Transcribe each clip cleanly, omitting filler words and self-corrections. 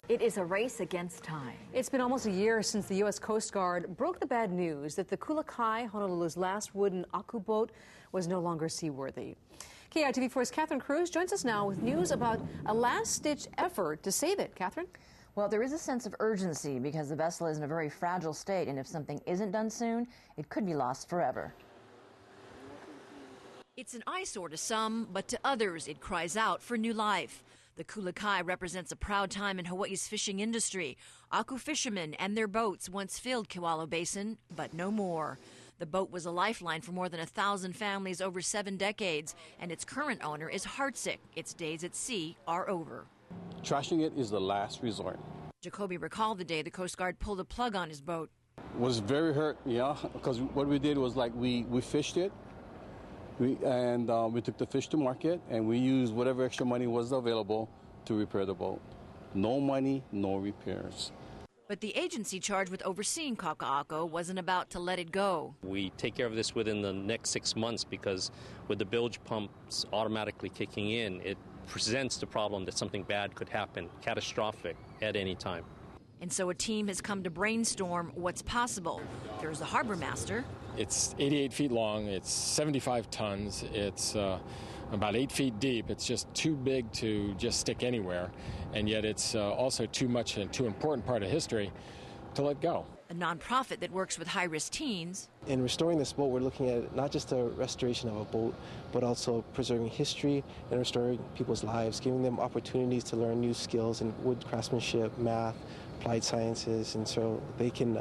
It is a race against time. It's been almost a year since the U.S. Coast Guard broke the bad news that the KULA, Honolulu's last wooden aku boat, was no longer seaworthy. KITV4's Catherine CRUZ joins us now with news about a last-ditch effort to save it. Catherine? Well, there is a sense of urgency because the vessel is in a very fragile state, and if something isn't done soon, it could be lost forever. It's an eyesore to some, but to others it cries out for new life. The KULA represents a proud time in Hawaii's fishing industry. Aku fishermen and their boats once filled KEWALO Basin, but no more. The boat was a lifeline for more than 1,000 families over 7 decades, and its current owner is heartsick. Its days at sea are over. Trashing it is the last resort. Jacobe recalled the day the Coast Guard pulled a plug on his boat. Was very hurt, yeah, because what we did was like we fished it. We took the fish to market, and we used whatever extra money was available to repair the boat. No money, no repairs. But the agency charged with overseeing Kaka'ako wasn't about to let it go. We take care of this within the next 6 months because with the bilge pumps automatically kicking in, it presents the problem that something bad could happen, catastrophic at any time. And so a team has come to brainstorm what's possible. There's the harbor master. It's 88 feet long, it's 75 tons, it's about 8 feet deep. It's just too big to just stick anywhere, and yet it's also too much and too important part of history to let go. A nonprofit that works with high-risk teens. In restoring this boat, we're looking at not just the restoration of a boat, but also preserving history and restoring people's lives, giving them opportunities to learn new skills in wood craftsmanship, math, applied sciences, and so they can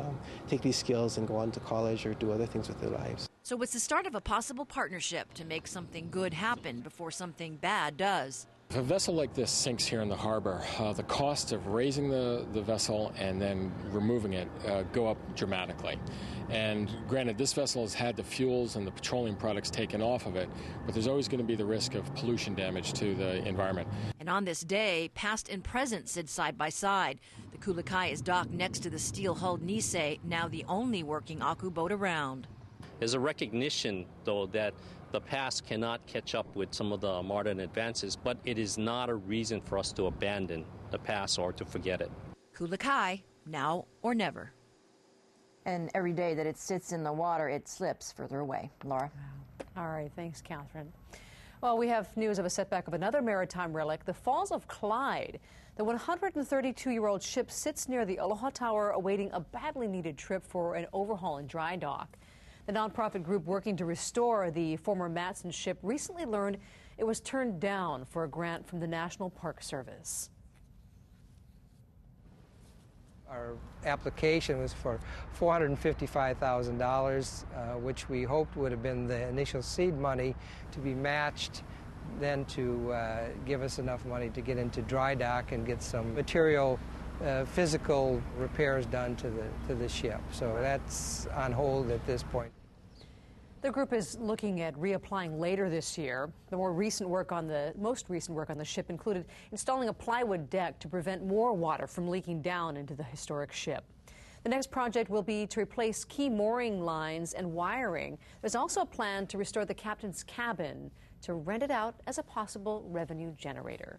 take these skills and go on to college or do other things with their lives. So it's the start of a possible partnership to make something good happen before something bad does. If a vessel like this sinks here in the harbor, the cost of raising the vessel and then removing it go up dramatically. And granted, this vessel has had the fuels and the petroleum products taken off of it, but there's always going to be the risk of pollution damage to the environment. And on this day, past and present sit side by side. The KULA is docked next to the steel-hulled Nisei, now the only working aku boat around. There's a recognition, though, that the past cannot catch up with some of the modern advances, but it is not a reason for us to abandon the past or to forget it. KULA, now or never. And every day that it sits in the water, it slips further away. Laura? Wow. All right, thanks, Catherine. Well, we have news of a setback of another maritime relic, the Falls of CLYDE. The 132-year-old ship sits near the Aloha Tower awaiting a badly needed trip for an overhaul and dry dock. The nonprofit group working to restore the former Matson ship recently learned it was turned down for a grant from the National Park Service. Our application was for $455,000, which we hoped would have been the initial seed money to be matched, then to give us enough money to get into dry dock and get some material physical repairs done to the ship. So that's on hold at this point. The group is looking at reapplying later this year. The most recent work on the ship included installing a plywood deck to prevent more water from leaking down into the historic ship. The next project will be to replace key mooring lines and wiring. There's also a plan to restore the captain's cabin to rent it out as a possible revenue generator.